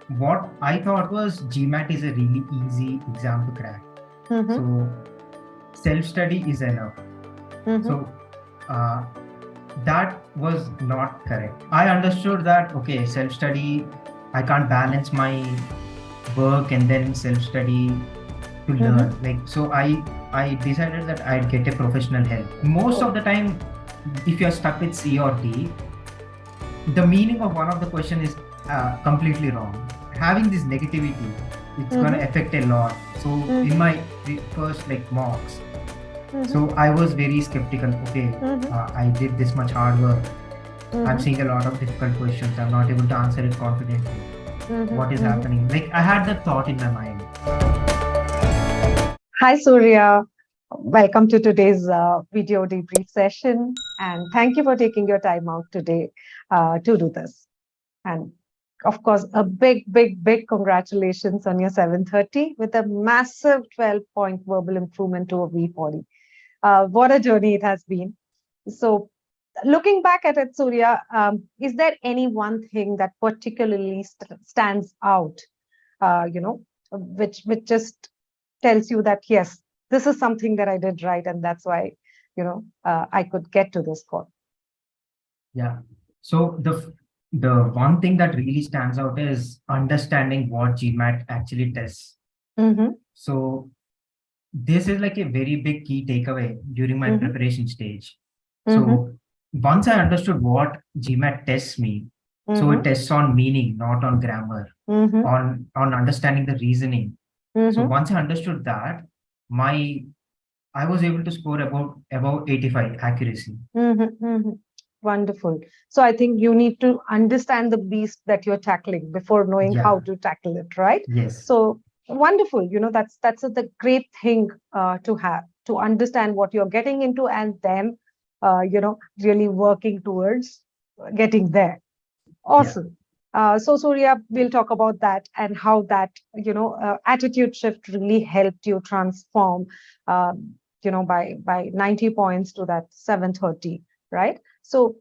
what I thought was GMAT is a really easy exam to crack. Mm-hmm. So self-study is enough. Mm-hmm. So uh, that was not correct. I understood that, okay, self-study, I can't balance my work and then self-study to Mm-hmm. learn. Like, so I decided that I'd get a professional help. Most Oh. of the time, if you're stuck with C or D, the meaning of one of the question is completely wrong. Having this negativity, it's gonna Mm-hmm. affect a lot. So in Mm-hmm. my first like mocks, Mm-hmm. so I was very skeptical. Okay, Mm-hmm. I did this much hard work. I'm Mm-hmm. seeing a lot of difficult questions. I'm not able to answer it confidently. Mm-hmm. What is Mm-hmm. happening? Like I had that thought in my mind. Hi, Surya. Welcome to today's video debrief session. And thank you for taking your time out today to do this. And of course, a big congratulations on your 730 with a massive 12-point verbal improvement to a V40. What a journey it has been. So, looking back at it, Surya, is there any one thing that particularly stands out, which just tells you that, yes, this is something that I did right, and that's why, I could get to this score. Yeah. So the one thing that really stands out is understanding what GMAT actually tests. Mm-hmm, So this is like a very big key takeaway during my mm-hmm, preparation stage. mm-hmm, So once I understood what GMAT tests me, so it mm-hmm, tests on meaning, not on grammar, mm-hmm, on understanding the reasoning. So mm-hmm, once I understood that, my I was able to score about 85 accuracy. mm-hmm, mm-hmm. Wonderful. So I think you need to understand the beast that you're tackling before knowing how Yeah. to tackle it, right? Yes. So wonderful. That's the great thing to have, to understand what you're getting into, and then really working towards getting there. Yeah. Awesome. So Surya, we'll talk about that and how that attitude shift really helped you transform, by 90 points to that 730, right? So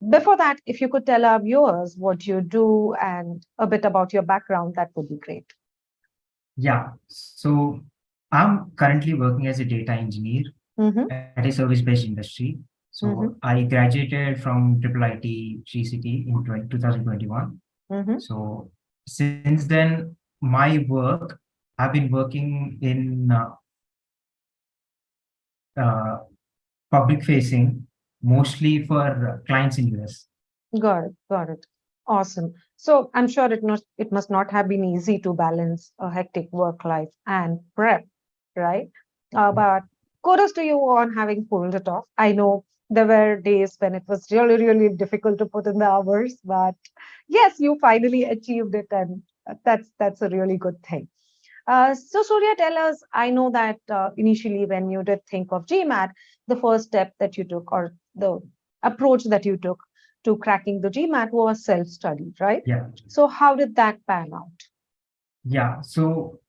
before that, if you could tell our viewers what you do and a bit about your background, that would be great. Yeah. So I'm currently working as a data engineer Mm-hmm, at a service-based industry. So mm-hmm, I graduated from Triple IT City in 2021. mm-hmm. So since then, my work, I've been working in uh, public facing, mostly for clients in US. Got it. Got it. Awesome. So I'm sure it must not have been easy to balance a hectic work life and prep, right? Yeah. But kudos to you on having pulled it off. I know there were days when it was really difficult to put in the hours, but yes, you finally achieved it, and that's a really good thing. So Surya, tell us. I know that initially when you did think of GMAT, the first step that you took, or the approach that you took to cracking the GMAT, was self-study, right? Yeah. So how did that pan out? Yeah. So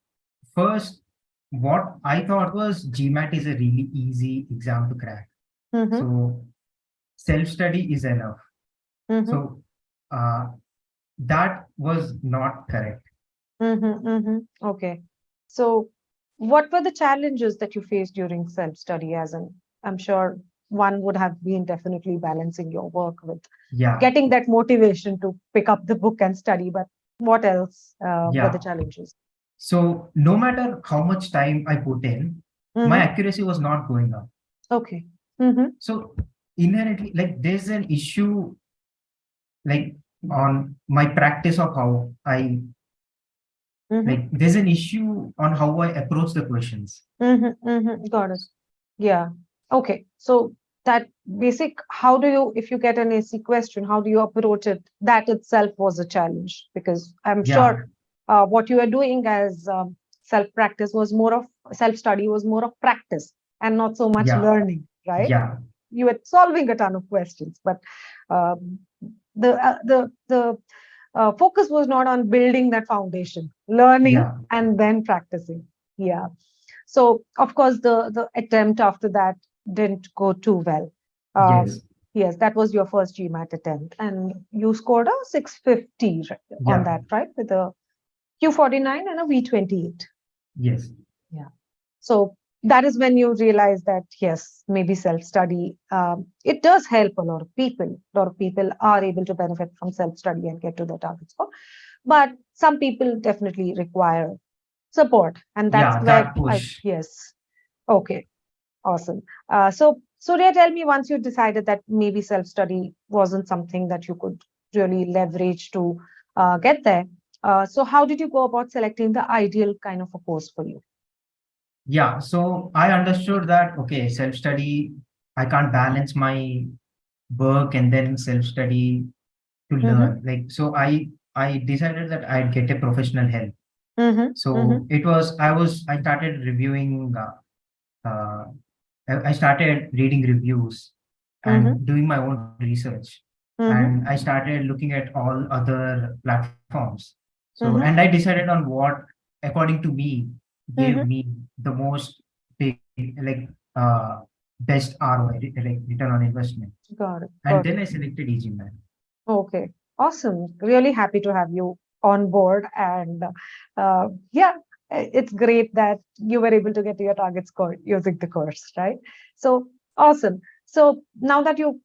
first, what I thought was GMAT is a really easy exam to crack. Mm-hmm, So self-study is enough. mm-hmm, So uh, that was not correct. mm-hmm, mm-hmm. Okay. So what were the challenges that you faced during self-study? As in, I'm sure one would have been definitely balancing your work with Yeah. getting that motivation to pick up the book and study. But what else were the Yeah. challenges? So no matter how much time I put in, my Mm-hmm. accuracy was not going up. Okay. Mm-hmm. So inherently, like there's an issue like on my practice of how I Mm-hmm. like there's an issue on how I approach the questions. Mm-hmm. Mm-hmm. Got it. Yeah. Okay. So that basic, how do you, if you get an AC question, how do you approach it? That itself was a challenge, because I'm Yeah. sure what you are doing as self practice was more of self study, was more of practice and not so much Yeah. learning, right? Yeah. You were solving a ton of questions, but um, the focus was not on building that foundation, learning Yeah. and then practicing. Yeah. So of course the attempt after that didn't go too well. Yes. Yes, that was your first GMAT attempt, and you scored a 650 on Yeah. that, right? With a Q49 and a V28. Yes. Yeah. So that is when you realize that, yes, maybe self-study, it does help a lot of people. A lot of people are able to benefit from self-study and get to their target score. But some people definitely require support. And that's Yeah, where that push. yes. Okay. Awesome. So, Surya, tell me, once you decided that maybe self-study wasn't something that you could really leverage to get there. So how did you go about selecting the ideal kind of a course for you? Yeah, so I understood that, okay, self-study, I can't balance my work and then self-study to Mm-hmm, learn. Like, so I decided that I'd get a professional help. mm-hmm, mm-hmm, So I started reviewing, uh, I started reading reviews mm-hmm, and doing my own research. And mm-hmm, I started looking at all other platforms. So, and I mm-hmm, decided on what, according to me, gave mm-hmm. me the most big, like, best ROI, like return on investment. Got it, And got then it. I selected e-GMAT. Okay, awesome. Really happy to have you on board. And yeah, it's great that you were able to get to your target score using the course, right? So awesome. So now that you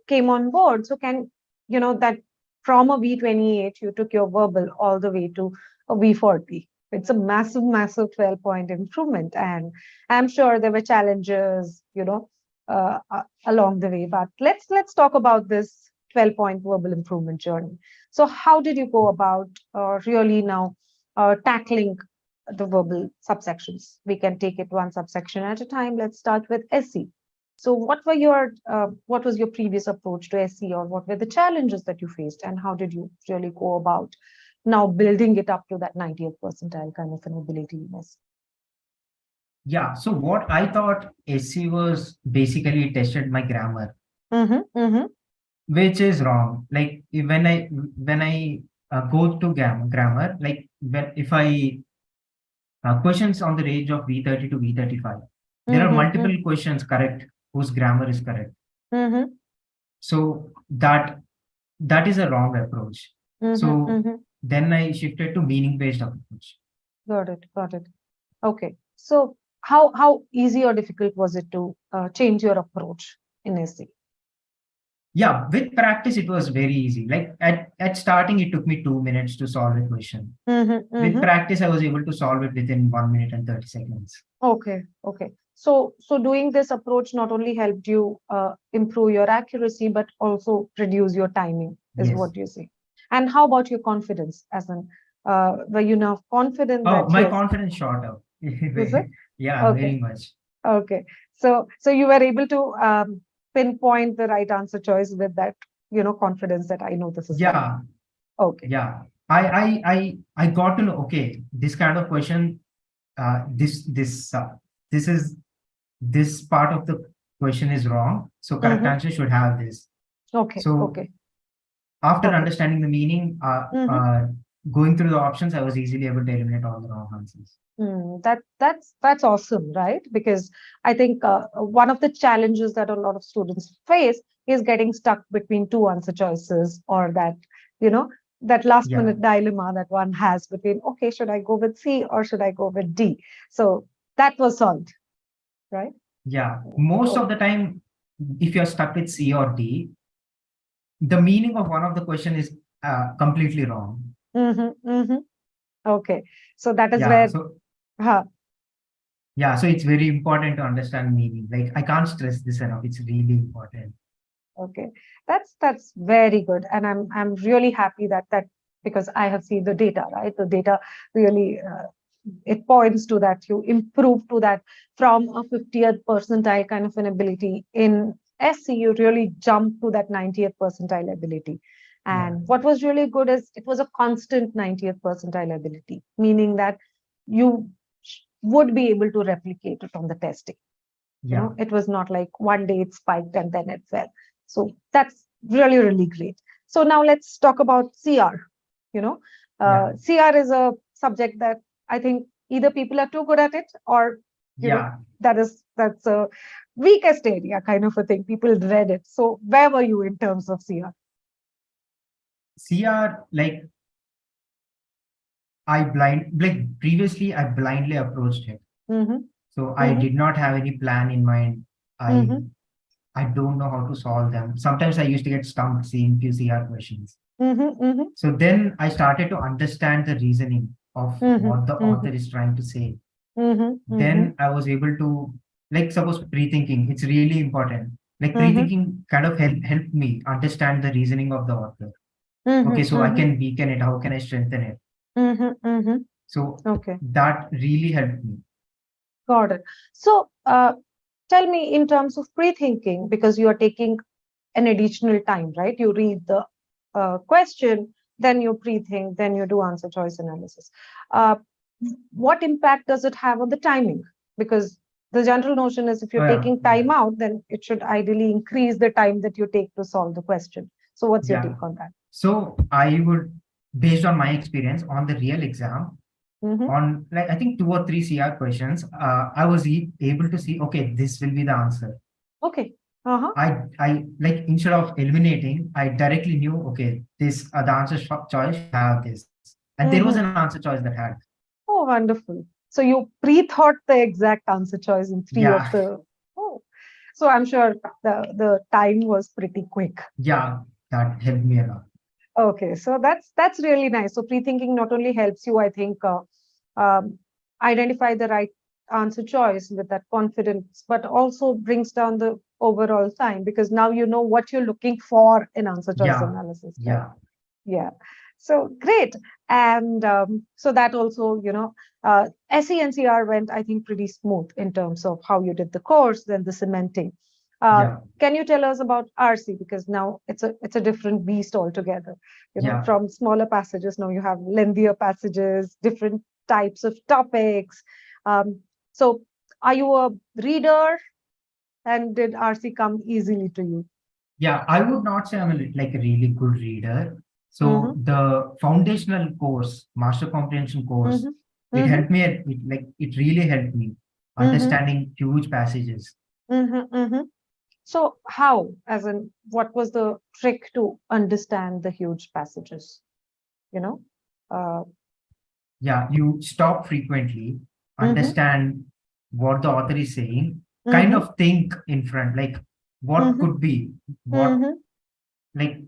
came on board, so can you know that from a V28, you took your verbal all the way to a V40. It's a massive, massive 12-point improvement. And I'm sure there were challenges, along the way. But let's talk about this 12-point verbal improvement journey. So, how did you go about really now tackling the verbal subsections? We can take it one subsection at a time. Let's start with SE. So, what was your previous approach to SE, or what were the challenges that you faced, and how did you really go about now building it up to that 90th percentile kind of an ability in SE? Yeah. So what I thought SC was basically tested my grammar, Mm-hmm, mm-hmm, which is wrong. Like when I go to grammar, like when if I questions on the range of V30 to V35, there are mm-hmm, multiple questions correct whose grammar is correct. mm-hmm, So that is a wrong approach. mm-hmm, So mm-hmm. then I shifted to meaning based approach. Got it, got it. Okay. So how easy or difficult was it to change your approach in SC? Yeah, with practice it was very easy. Like at starting it took me 2 minutes to solve a question. Mm-hmm, With mm-hmm. practice I was able to solve it within 1 minute and 30 seconds. Okay, okay. So doing this approach not only helped you improve your accuracy, but also reduce your timing, is Yes. what you say. And how about your confidence? As in, were you now confident Oh, that my yes, confidence shot up. is it? Yeah, Okay, very much. okay. So you were able to pinpoint the right answer choice with that, confidence that I know this is right. Yeah, Okay. yeah. I got to know, okay, this kind of question, this is this part of the question is wrong. So correct Mm-hmm. answer should have this. Okay, So okay, after okay. understanding the meaning, Mm-hmm. going through the options, I was easily able to eliminate all the wrong answers. That's awesome, right? Because I think one of the challenges that a lot of students face is getting stuck between two answer choices, or you know, that last Yeah, minute dilemma that one has between, okay, should I go with C or should I go with D? So that was solved, right? yeah. Most Oh. of the time, if you're stuck with C or D, the meaning of one of the question is completely wrong. Mm-hmm, mm-hmm. Okay. So that is Yeah, where, so huh, yeah, so it's very important to understand meaning. Like I can't stress this enough. It's really important. okay, that's very good, and I'm really happy that because I have seen the data, right? The data really it points to that you improve to that from a 50th percentile kind of an ability in SC, you really jump to that 90th percentile ability. Yeah, And what was really good is it was a constant 90th percentile ability, meaning that you would be able to replicate it on the testing. yeah, It was not like one day it spiked and then it fell. So that's really, really great. So now let's talk about CR. you know yeah, CR is a subject that I think either people are too good at it, or you know yeah. that's a weakest area kind of a thing. People dread it. So where were you in terms of CR? CR, like previously I blindly approached it. Mm-hmm. So I Mm-hmm. did not have any plan in mind. I Mm-hmm. I don't know how to solve them. Sometimes I used to get stumped seeing few CR questions. Mm-hmm. So then I started to understand the reasoning of Mm-hmm. what the author Mm-hmm. is trying to say. Mm-hmm. Mm-hmm. Then I was able to, like, suppose pre-thinking, it's really important. Like Mm-hmm. pre-thinking kind of helped me understand the reasoning of the author. Okay, Mm-hmm. so I Mm-hmm. can weaken it. How can I strengthen it? Mm-hmm. Mm-hmm. So Okay, that really helped me. got it. So, tell me in terms of pre-thinking, because you are taking an additional time, right? You read the question, then you pre-think, then you do answer choice analysis. Uh, what impact does it have on the timing? Because the general notion is if Oh you're yeah, taking time out, then it should ideally increase the time that you take to solve the question. So, what's your yeah. take on that? So I would, based on my experience on the real exam, Mm-hmm. on like I think 2 or 3 CR questions, I was able to see, okay, this will be the answer. Okay. Uh-huh. I like instead of eliminating, I directly knew, okay, this the answer choice should have this, and there was an Mm-hmm. answer choice that had. Oh, wonderful. So you pre-thought the exact answer choice in three of Yeah, the. Oh, so I'm sure the time was pretty quick. yeah, that helped me a lot. Okay, so that's really nice. So pre-thinking not only helps you, I think, um, identify the right answer choice with that confidence, but also brings down the overall time because now you know what you're looking for in answer choice Yeah, analysis, right? yeah, Yeah. So great. And so that also, SE and CR went, I think, pretty smooth in terms of how you did the course, then the cementing. Uh, yeah, can you tell us about RC? Because now it's a different beast altogether. yeah, From smaller passages, now you have lengthier passages, different types of topics. Um, so are you a reader and did RC come easily to you? yeah. I would not say I'm like a really good reader. So Mm-hmm, the foundational course, master comprehension course, mm-hmm, it mm-hmm, helped me. It really helped me mm-hmm, understanding huge passages. mm-hmm, mm-hmm. So, how, as in, what was the trick to understand the huge passages? You know? Uh, Yeah, you stop frequently, mm-hmm, understand what the author is saying, kind mm-hmm, of think in front, like what mm-hmm, could be, what mm-hmm, like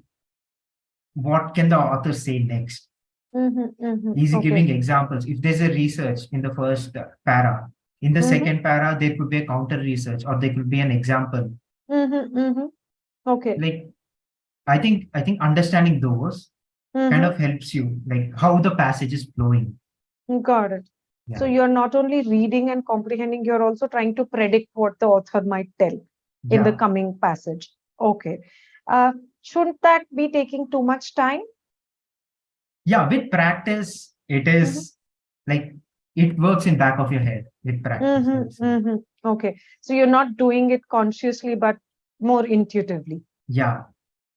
what can the author say next? mm-hmm, mm-hmm. Easy Okay. giving examples. If there's a research in the first para, in the Mm-hmm, second para, there could be a counter research or there could be an example. mm-hmm, mm-hmm. Okay. Like I think understanding those kind Mm-hmm. of helps you, like how the passage is flowing. Got it. So Yeah. you're not only reading and comprehending, you're also trying to predict what the author might tell in the Yeah. coming passage. Okay. Uh, shouldn't that be taking too much time? Yeah, with practice, it Mm-hmm. is like it works in back of your head with practice, I would Mm-hmm, say. mm-hmm. Okay. So you're not doing it consciously, but more intuitively. Yeah,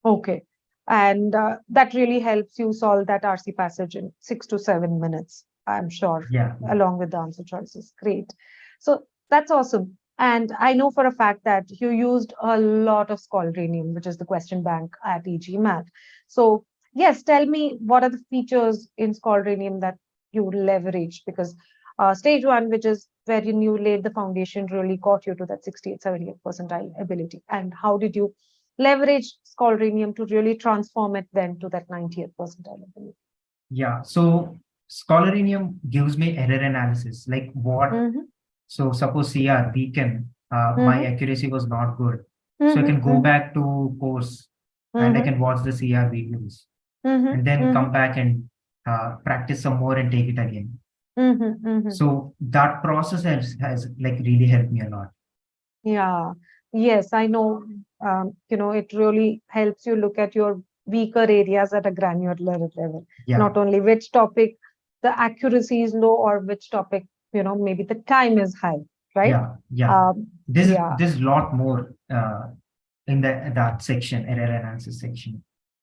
Okay. And that really helps you solve that RC passage in 6 to 7 minutes, I'm sure, yeah, yeah, along with the answer choices. Great. So that's awesome. And I know for a fact that you used a lot of Scholarinium, which is the question bank at e-GMAT. So, yes, tell me what are the features in Scholarinium that you leverage? Because stage one, which is wherein you laid the foundation, really got you to that 68, 78 percentile ability. And how did you leverage Scholarinium to really transform it then to that 90th percentile ability? yeah. So Scholarinium gives me error analysis, like what. Mm-hmm, So suppose CR weaken, my mm-hmm, accuracy was not good. So I can go mm-hmm, back to course and I mm-hmm, can watch the CR videos mm-hmm, and then mm-hmm, come back and practice some more and take it again. mm-hmm, mm-hmm. So that process has like really helped me a lot. Yeah, yes, I know. It really helps you look at your weaker areas at a granular level, Yeah, not only which topic the accuracy is low or which topic, maybe the time is high, right? yeah, yeah. Um, This is yeah, this is a lot more in that section, error analysis section.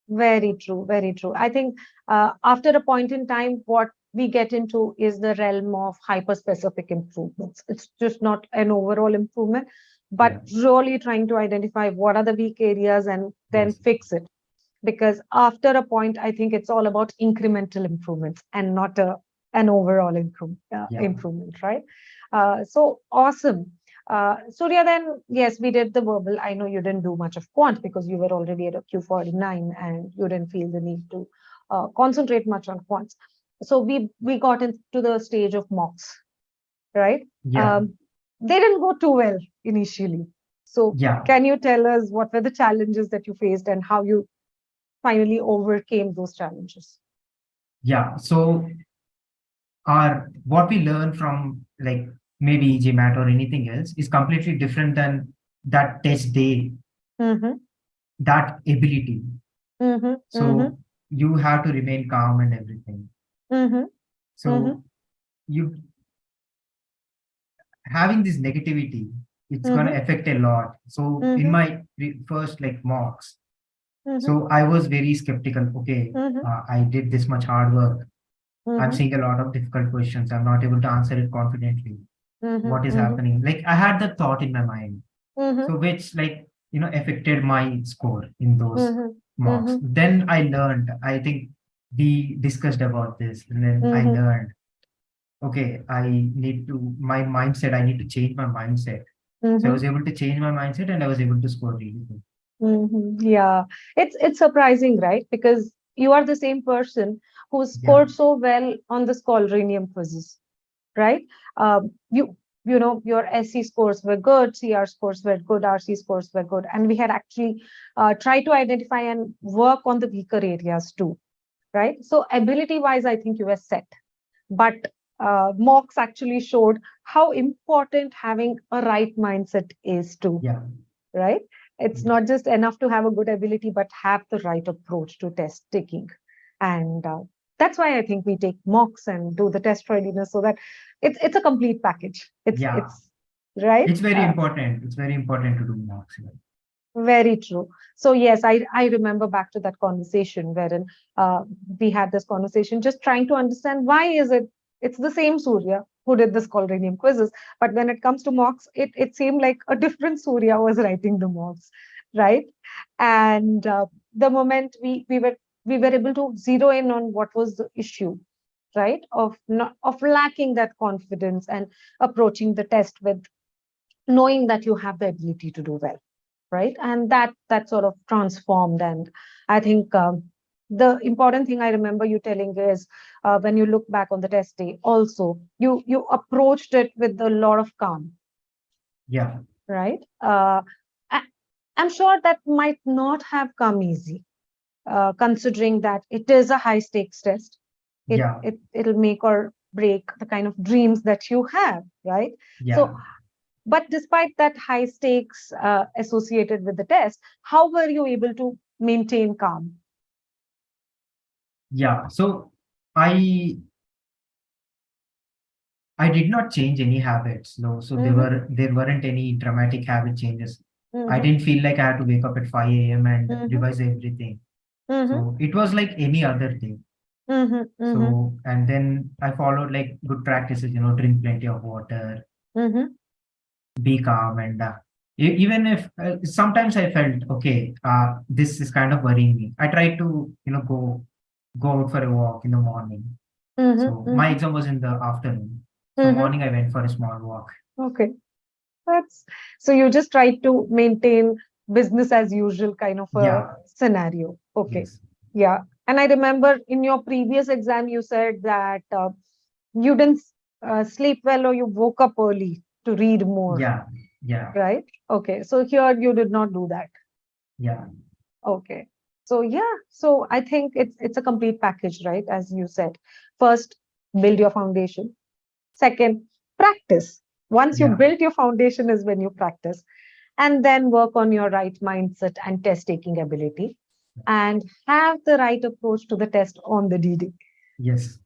very true, very true. I think after a point in time, what we get into is the realm of hyper-specific improvements. It's just not an overall improvement, but Yeah, really trying to identify what are the weak areas and then yes, fix it. Because after a point, I think it's all about incremental improvements and not a an overall Yeah. improvement, right? So awesome. Surya, then yes, we did the verbal. I know you didn't do much of quant because you were already at a Q49 and you didn't feel the need to concentrate much on quants. So we got into the stage of mocks, right? Yeah. Um, they didn't go too well initially. So Yeah. can you tell us what were the challenges that you faced and how you finally overcame those challenges? Yeah. So our what we learn from like maybe e-GMAT or anything else is completely different than that test day, Mm-hmm, that ability. mm-hmm, mm-hmm, So you have to remain calm and everything. mm-hmm, mm-hmm, So you having this negativity, it's gonna mm-hmm, affect a lot. So in mm-hmm, my first like mocks, mm-hmm, so I was very skeptical. Okay, mm-hmm, I did this much hard work. I'm mm-hmm, seeing a lot of difficult questions. I'm not able to answer it confidently. mm-hmm, What is mm-hmm, happening? Like I had that thought in my mind. mm-hmm, So which like affected my score in those mm-hmm, mocks. mm-hmm, Then I learned. I think we discussed about this, and then I mm-hmm, learned. Okay, I need to my mindset. I need to change my mindset. So I mm-hmm. was able to change my mindset, and I was able to score really good. Yeah, it's surprising, right? Because you are the same person who Yeah, scored so well on the Scholarinium quizzes, right? You know your SC scores were good, CR scores were good, RC scores were good, and we had actually tried to identify and work on the weaker areas too, right? So ability wise, I think you were set, but mocks actually showed how important having a right mindset is too, yeah, right? It's yes, not just enough to have a good ability, but have the right approach to test taking. And that's why I think we take mocks and do the test readiness so that it's a complete package. yeah. It's right. It's very important. It's very important to do mocks. Very true. So yes, I remember back to that conversation wherein we had this conversation, just trying to understand why is it it's the same Surya who did the Scholarinium quizzes, but when it comes to mocks, it seemed like a different Surya was writing the mocks, right? And the moment we were able to zero in on what was the issue, right? Of not of lacking that confidence and approaching the test with knowing that you have the ability to do well, right? And that sort of transformed. And I think the important thing I remember you telling is when you look back on the test day, also you approached it with a lot of calm, Yeah, right? I, I'm sure that might not have come easy, considering that it is a high stakes test. yeah, It'll make or break the kind of dreams that you have, right? yeah, So but despite that high stakes associated with the test, how were you able to maintain calm? yeah. So I I did not change any habits. No, so Mm-hmm, there weren't any dramatic habit changes. I mm-hmm, didn't feel like I had to wake up at 5 a.m. and mm-hmm, revise everything. mm-hmm, So it was like any other day. mm-hmm, mm-hmm, So and then I followed like good practices, drink plenty of water, mm-hmm, be calm, and even if sometimes I felt okay, this is kind of worrying me. I tried to go out for a walk in the morning. So my mm-hmm, exam was in the afternoon. So mm-hmm. morning I went for a small walk. Okay, that's so you just try to maintain business as usual kind of a Yeah, scenario. Okay, yes, yeah. And I remember in your previous exam, you said that you didn't sleep well or you woke up early to read more, yeah, yeah, right? Okay, so here you did not do that. yeah, Okay. So yeah, so I think it's a complete package, right? As you said. First, build your foundation. Second, practice. Once you yeah, build your foundation is when you practice. And then work on your right mindset and test taking ability. And have the right approach to the test on the DD. yes,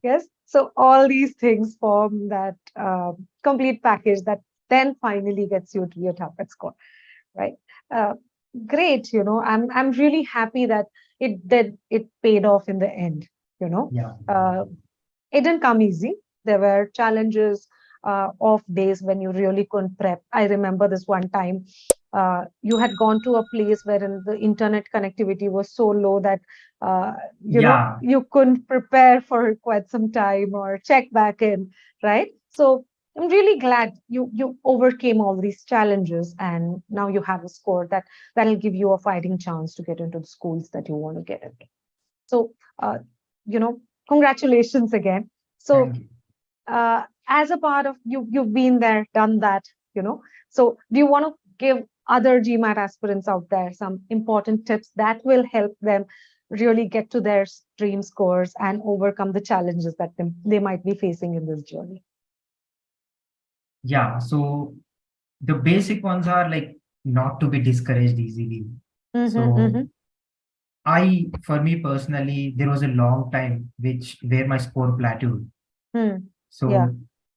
Yes. So all these things form that complete package that then finally gets you to your target score, right? Uh, Great. I'm really happy that it paid off in the end. You know, yeah, uh, it didn't come easy. There were challenges, off days when you really couldn't prep. I remember this one time. You had gone to a place wherein the internet connectivity was so low that uh, Yeah, you couldn't prepare for quite some time or check back in, right? So I'm really glad you overcame all these challenges, and now you have a score that'll give you a fighting chance to get into the schools that you want to get into. So, you know, congratulations again. So, thank you. as a part of you've been there, done that, So, do you want to give other GMAT aspirants out there some important tips that will help them really get to their dream scores and overcome the challenges that they might be facing in this journey? Yeah, so the basic ones are like not to be discouraged easily. Mm-hmm, So mm-hmm, for me personally, there was a long time where my score plateaued. hmm. Yeah. So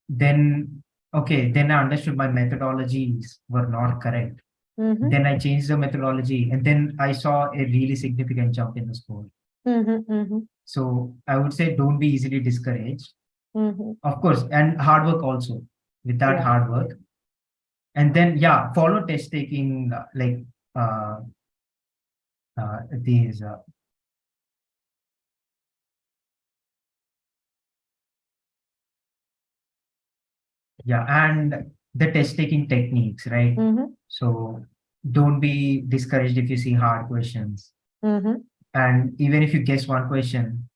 then, okay, then I understood my methodologies were not correct. Mm-hmm, Then I changed the methodology, and then I saw a really significant jump in the score. mm-hmm, mm-hmm, So I would say don't be easily discouraged. mm-hmm. Of course, and hard work also. With that Yeah. hard work, and then yeah, follow test taking uh, these yeah, and the test taking techniques, right? Mm-hmm, So don't be discouraged if you see hard questions, mm-hmm, and even if you guess one question,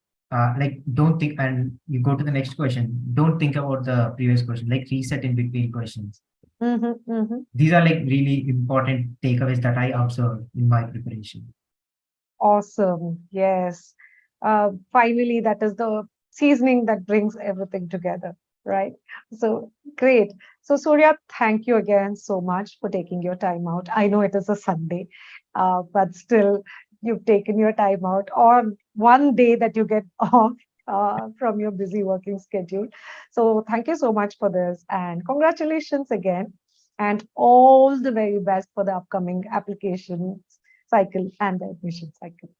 like don't think, and you go to the next question, don't think about the previous question, like reset in between questions. mm-hmm, mm-hmm. These are like really important takeaways that I observed in my preparation. Awesome. Yes. Finally, that is the seasoning that brings everything together, right? So great. So, Surya, thank you again so much for taking your time out. I know it is a Sunday, but still, you've taken your time out on one day that you get off from your busy working schedule. So, thank you so much for this, and congratulations again, and all the very best for the upcoming application cycle and the admission cycle.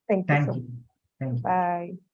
Thank you so Thank much. you. Thank you. Bye.